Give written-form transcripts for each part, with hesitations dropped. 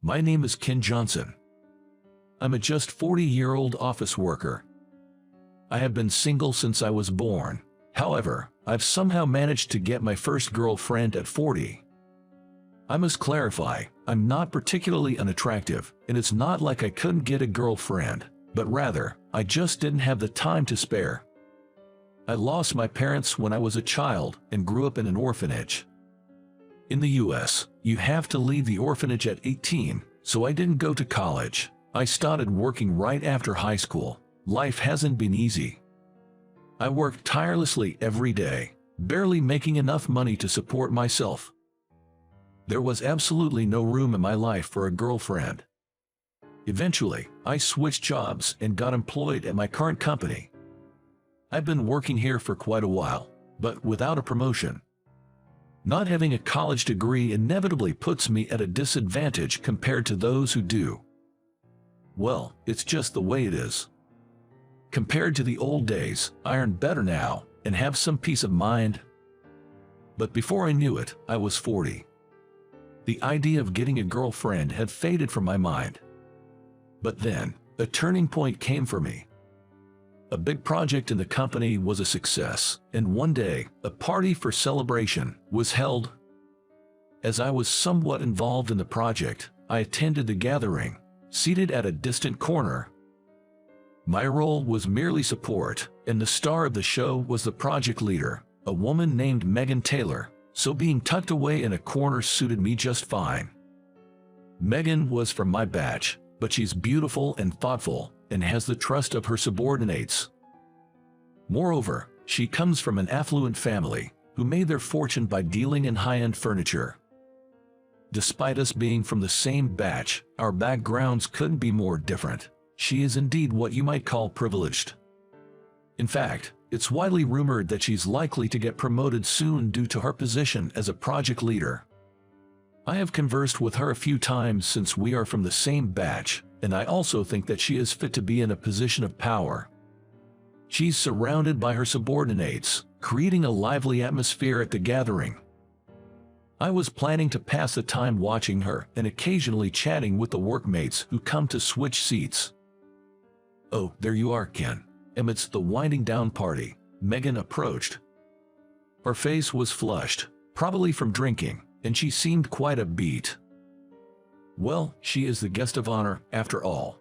My name is Ken Johnson. I'm a just 40-year-old office worker. I have been single since I was born. However, I've somehow managed to get my first girlfriend at 40. I must clarify, I'm not particularly unattractive, and it's not like I couldn't get a girlfriend, but rather, I just didn't have the time to spare. I lost my parents when I was a child and grew up in an orphanage. In the US, you have to leave the orphanage at 18, so I didn't go to college. I started working right after high school. Life hasn't been easy. I worked tirelessly every day, barely making enough money to support myself. There was absolutely no room in my life for a girlfriend. Eventually, I switched jobs and got employed at my current company. I've been working here for quite a while, but without a promotion. Not having a college degree inevitably puts me at a disadvantage compared to those who do. Well, it's just the way it is. Compared to the old days, I earn better now and have some peace of mind. But before I knew it, I was 40. The idea of getting a girlfriend had faded from my mind. But then, a turning point came for me. A big project in the company was a success, and one day, a party for celebration was held. As I was somewhat involved in the project, I attended the gathering, seated at a distant corner. My role was merely support, and the star of the show was the project leader, a woman named Megan Taylor, so being tucked away in a corner suited me just fine. Megan was from my batch, but she's beautiful and thoughtful, and has the trust of her subordinates. Moreover, she comes from an affluent family, who made their fortune by dealing in high-end furniture. Despite us being from the same batch, our backgrounds couldn't be more different. She is indeed what you might call privileged. In fact, it's widely rumored that she's likely to get promoted soon due to her position as a project leader. I have conversed with her a few times since we are from the same batch, and I also think that she is fit to be in a position of power. She's surrounded by her subordinates, creating a lively atmosphere at the gathering. I was planning to pass the time watching her and occasionally chatting with the workmates who come to switch seats. "Oh, there you are, Ken." Amidst the winding down party, Megan approached. Her face was flushed, probably from drinking, and she seemed quite upbeat. Well, she is the guest of honor, after all.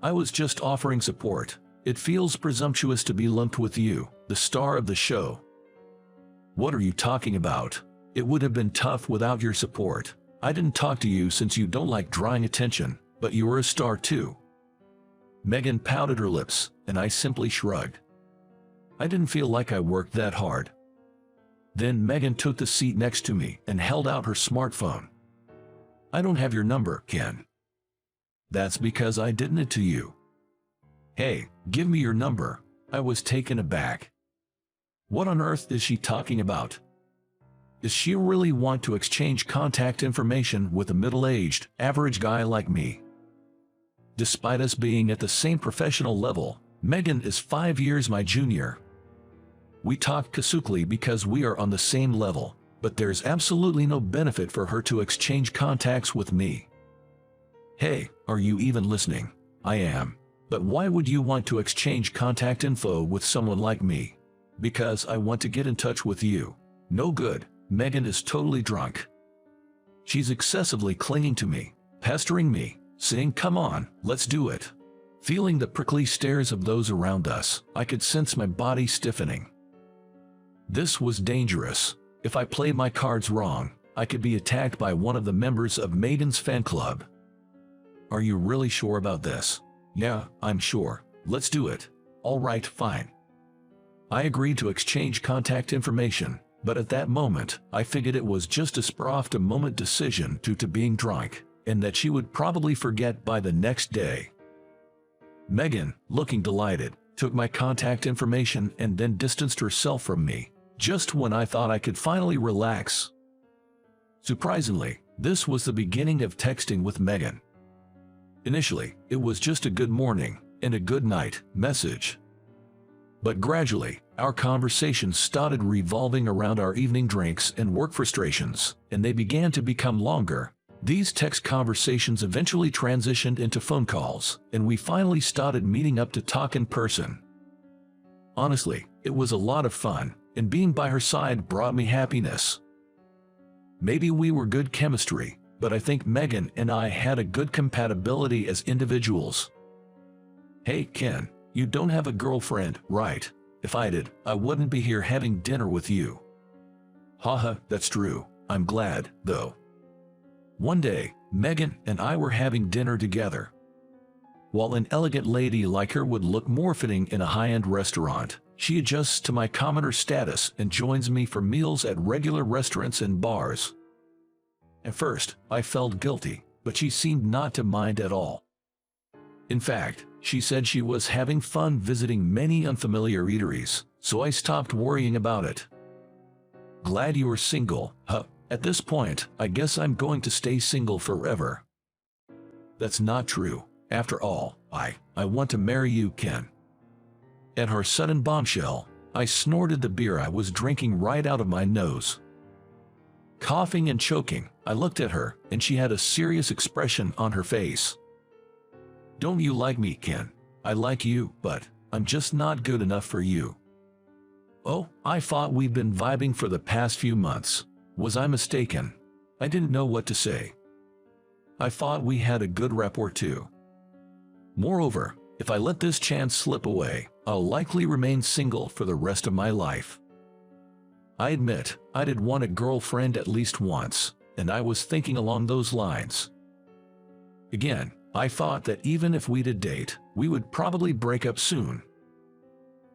I was just offering support. It feels presumptuous to be lumped with you, the star of the show. What are you talking about? It would have been tough without your support. I didn't talk to you since you don't like drawing attention, but you were a star too. Megan pouted her lips, and I simply shrugged. I didn't feel like I worked that hard. Then Megan took the seat next to me and held out her smartphone. "I don't have your number, Ken." "That's because I didn't it to you." "Hey, give me your number." I was taken aback. What on earth is she talking about? Does she really want to exchange contact information with a middle-aged, average guy like me? Despite us being at the same professional level, Megan is 5 years my junior. We talk casually because we are on the same level, but there's absolutely no benefit for her to exchange contacts with me. Hey, are you even listening? I am. But why would you want to exchange contact info with someone like me? Because I want to get in touch with you. No good. Megan is totally drunk. She's excessively clinging to me, pestering me, saying, "Come on, let's do it." Feeling the prickly stares of those around us, I could sense my body stiffening. This was dangerous. If I played my cards wrong, I could be attacked by one of the members of Megan's fan club. "Are you really sure about this?" "Yeah, I'm sure. Let's do it." "All right, fine." I agreed to exchange contact information, but at that moment, I figured it was just a spur-of-the-moment decision due to being drunk, and that she would probably forget by the next day. Megan, looking delighted, took my contact information and then distanced herself from me, just when I thought I could finally relax. Surprisingly, this was the beginning of texting with Megan. Initially, it was just a good morning and a good night message. But gradually, our conversations started revolving around our evening drinks and work frustrations, and they began to become longer, These text conversations eventually transitioned into phone calls, and we finally started meeting up to talk in person. Honestly, it was a lot of fun, and being by her side brought me happiness. Maybe we were good chemistry, but I think Megan and I had a good compatibility as individuals. Hey Ken, you don't have a girlfriend, right? If I did, I wouldn't be here having dinner with you. Haha, that's true. I'm glad, though. One day, Megan and I were having dinner together. While an elegant lady like her would look more fitting in a high-end restaurant, she adjusts to my commoner status and joins me for meals at regular restaurants and bars. At first, I felt guilty, but she seemed not to mind at all. In fact, she said she was having fun visiting many unfamiliar eateries, so I stopped worrying about it. Glad you were single, huh? At this point, I guess I'm going to stay single forever. That's not true. After all, I want to marry you, Ken. At her sudden bombshell, I snorted the beer I was drinking right out of my nose. Coughing and choking, I looked at her, and she had a serious expression on her face. Don't you like me, Ken? I like you, but I'm just not good enough for you. Oh, I thought we'd been vibing for the past few months. Was I mistaken? I didn't know what to say. I thought we had a good rapport too. Moreover, if I let this chance slip away, I'll likely remain single for the rest of my life. I admit, I did want a girlfriend at least once, and I was thinking along those lines. Again, I thought that even if we did date, we would probably break up soon.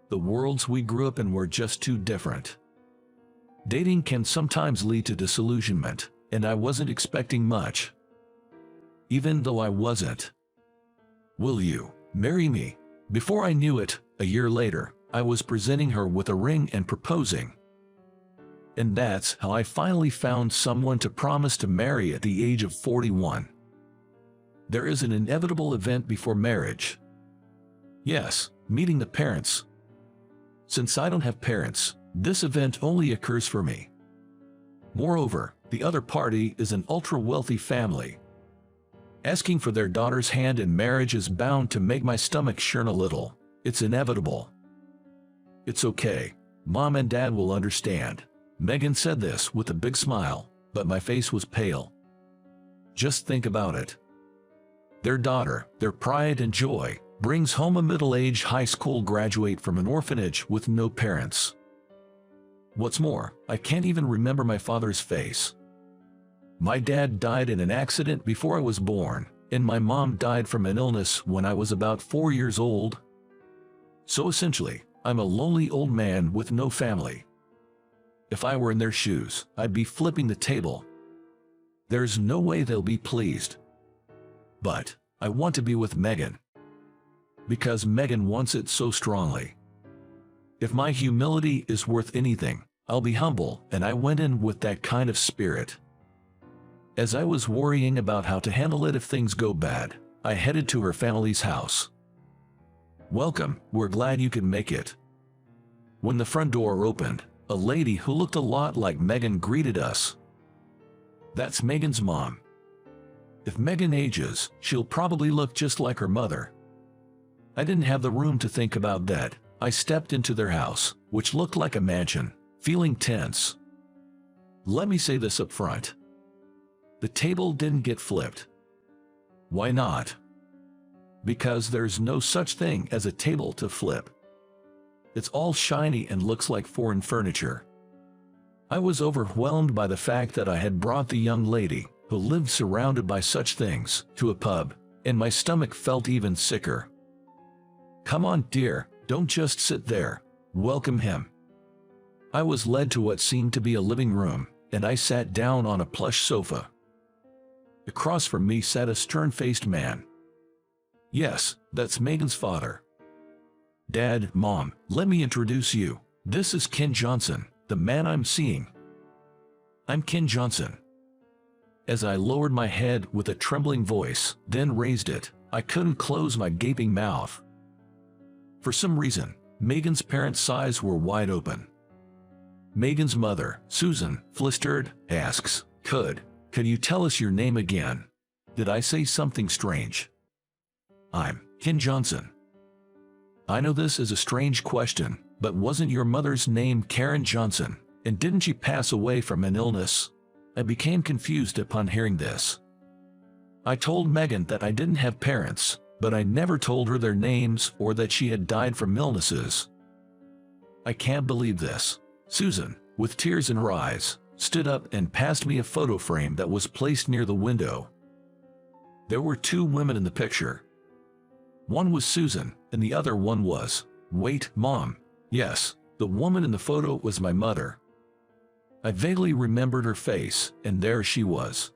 The worlds we grew up in were just too different. Dating can sometimes lead to disillusionment, and I wasn't expecting much. Even though I wasn't. Will you marry me? Before I knew it, a year later, I was presenting her with a ring and proposing. And that's how I finally found someone to promise to marry at the age of 41. There is an inevitable event before marriage. Yes, meeting the parents. Since I don't have parents, this event only occurs for me. Moreover, the other party is an ultra-wealthy family. Asking for their daughter's hand in marriage is bound to make my stomach churn a little. It's inevitable. It's okay. Mom and Dad will understand. Megan said this with a big smile, but my face was pale. Just think about it. Their daughter, their pride and joy, brings home a middle-aged high school graduate from an orphanage with no parents. What's more, I can't even remember my father's face. My dad died in an accident before I was born, and my mom died from an illness when I was about 4 years old. So essentially, I'm a lonely old man with no family. If I were in their shoes, I'd be flipping the table. There's no way they'll be pleased. But I want to be with Megan. Because Megan wants it so strongly. If my humility is worth anything, I'll be humble, and I went in with that kind of spirit. As I was worrying about how to handle it if things go bad, I headed to her family's house. Welcome, we're glad you could make it. When the front door opened, a lady who looked a lot like Megan greeted us. That's Megan's mom. If Megan ages, she'll probably look just like her mother. I didn't have the room to think about that. I stepped into their house, which looked like a mansion, feeling tense. Let me say this up front. The table didn't get flipped. Why not? Because there's no such thing as a table to flip. It's all shiny and looks like foreign furniture. I was overwhelmed by the fact that I had brought the young lady, who lived surrounded by such things, to a pub, and my stomach felt even sicker. Come on, dear, don't just sit there. Welcome him. I was led to what seemed to be a living room, and I sat down on a plush sofa. Across from me sat a stern-faced man. Yes, that's Megan's father. Dad, Mom, let me introduce you. This is Ken Johnson, the man I'm seeing. I'm Ken Johnson. As I lowered my head with a trembling voice, then raised it, I couldn't close my gaping mouth. For some reason, Megan's parents' eyes were wide open. Megan's mother, Susan, flustered, asks, Could Can you tell us your name again? Did I say something strange? I'm Ken Johnson. I know this is a strange question, but wasn't your mother's name Karen Johnson, and didn't she pass away from an illness? I became confused upon hearing this. I told Megan that I didn't have parents, but I never told her their names or that she had died from illnesses. I can't believe this. Susan, with tears in her eyes, stood up and passed me a photo frame that was placed near the window. There were two women in the picture. One was Susan, and the other one was, wait, Mom. Yes, the woman in the photo was my mother. I vaguely remembered her face, and there she was.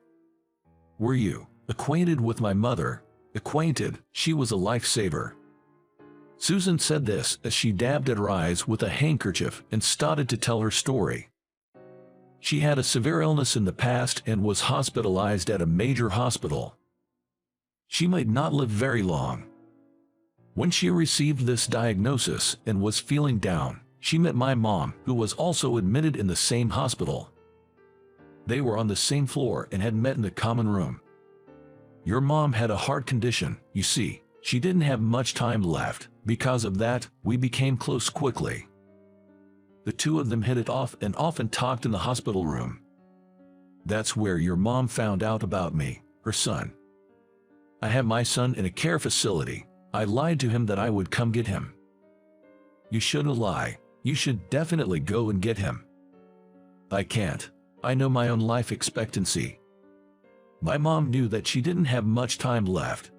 Were you acquainted with my mother? Acquainted, she was a lifesaver. Susan said this as she dabbed at her eyes with a handkerchief and started to tell her story. She had a severe illness in the past and was hospitalized at a major hospital. She might not live very long. When she received this diagnosis and was feeling down, she met my mom, who was also admitted in the same hospital. They were on the same floor and had met in the common room. Your mom had a heart condition, you see. She didn't have much time left. Because of that, we became close quickly. The two of them hit it off and often talked in the hospital room. That's where your mom found out about me, her son. I have my son in a care facility. I lied to him that I would come get him. You shouldn't lie. You should definitely go and get him. I can't. I know my own life expectancy. My mom knew that she didn't have much time left.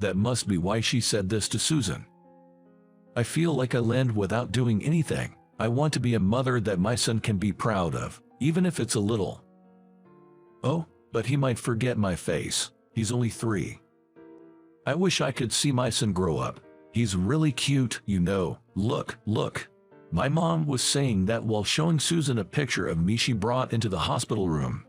That must be why she said this to Susan. I feel like I land without doing anything. I want to be a mother that my son can be proud of, even if it's a little. Oh, but he might forget my face. He's only 3. I wish I could see my son grow up. He's really cute, you know. Look, look. My mom was saying that while showing Susan a picture of me she brought into the hospital room.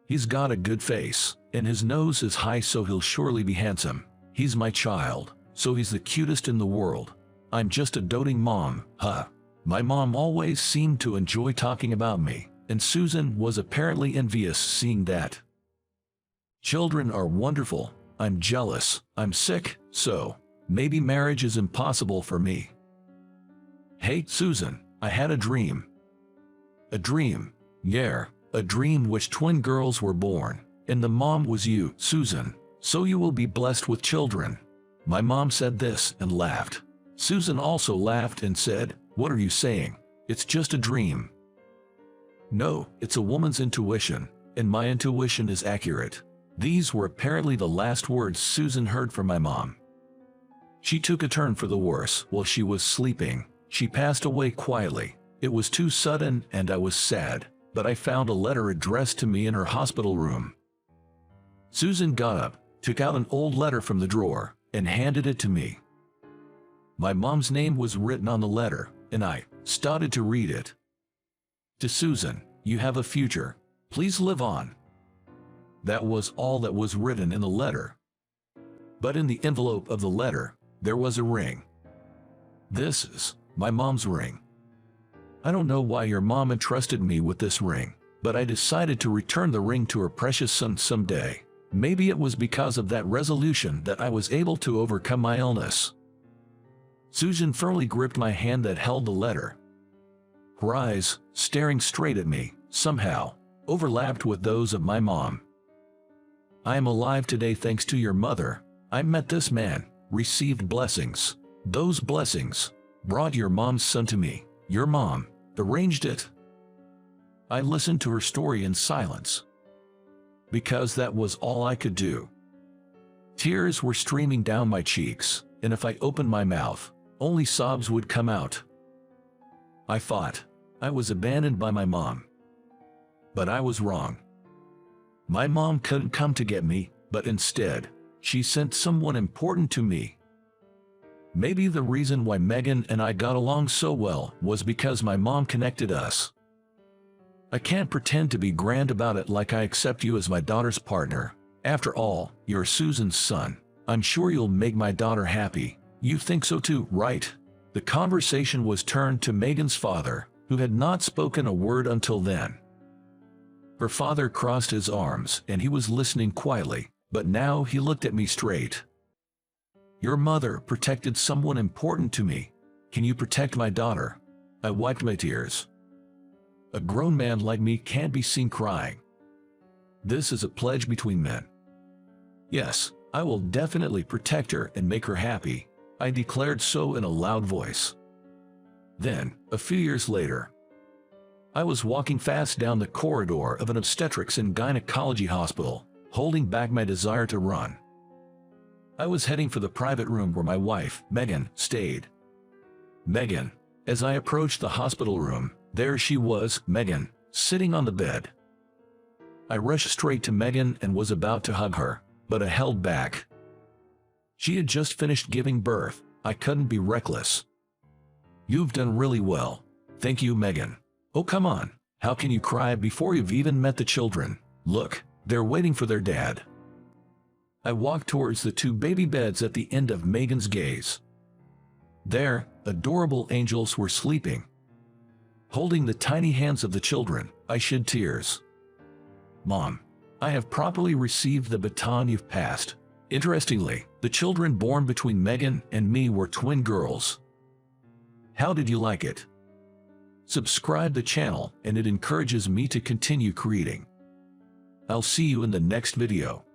He's got a good face, and his nose is high, so he'll surely be handsome. He's my child, so he's the cutest in the world. I'm just a doting mom, huh? My mom always seemed to enjoy talking about me, and Susan was apparently envious seeing that. Children are wonderful. I'm jealous. I'm sick, so maybe marriage is impossible for me. Hey, Susan, I had a dream. A dream? Yeah. A dream which twin girls were born, and the mom was you, Susan, so you will be blessed with children. My mom said this and laughed. Susan also laughed and said, what are you saying? It's just a dream. No, it's a woman's intuition, and my intuition is accurate. These were apparently the last words Susan heard from my mom. She took a turn for the worse while she was sleeping. She passed away quietly. It was too sudden and I was sad. But I found a letter addressed to me in her hospital room. Susan got up, took out an old letter from the drawer, and handed it to me. My mom's name was written on the letter, and I started to read it. To Susan, you have a future. Please live on. That was all that was written in the letter. But in the envelope of the letter, there was a ring. This is my mom's ring. I don't know why your mom entrusted me with this ring, but I decided to return the ring to her precious son someday. Maybe it was because of that resolution that I was able to overcome my illness. Susan firmly gripped my hand that held the letter. Her eyes, staring straight at me, somehow overlapped with those of my mom. I am alive today thanks to your mother. I met this man, received blessings. Those blessings brought your mom's son to me. Your mom arranged it. I listened to her story in silence, because that was all I could do. Tears were streaming down my cheeks, and if I opened my mouth, only sobs would come out. I thought I was abandoned by my mom. But I was wrong. My mom couldn't come to get me, but instead, she sent someone important to me. Maybe the reason why Megan and I got along so well was because my mom connected us. I can't pretend to be grand about it like I accept you as my daughter's partner. After all, you're Susan's son. I'm sure you'll make my daughter happy. You think so too, right? The conversation was turned to Megan's father, who had not spoken a word until then. Her father crossed his arms and he was listening quietly, but now he looked at me straight. Your mother protected someone important to me. Can you protect my daughter? I wiped my tears. A grown man like me can't be seen crying. This is a pledge between men. Yes, I will definitely protect her and make her happy. I declared so in a loud voice. Then, a few years later, I was walking fast down the corridor of an obstetrics and gynecology hospital, holding back my desire to run. I was heading for the private room where my wife, Megan, stayed. Megan. As I approached the hospital room, there she was, Megan, sitting on the bed. I rushed straight to Megan and was about to hug her, but I held back. She had just finished giving birth. I couldn't be reckless. You've done really well. Thank you, Megan. Oh, come on. How can you cry before you've even met the children? Look, they're waiting for their dad. I walked towards the two baby beds at the end of Megan's gaze. There, adorable angels were sleeping. Holding the tiny hands of the children, I shed tears. Mom, I have properly received the baton you've passed. Interestingly, the children born between Megan and me were twin girls. How did you like it? Subscribe the channel and it encourages me to continue creating. I'll see you in the next video.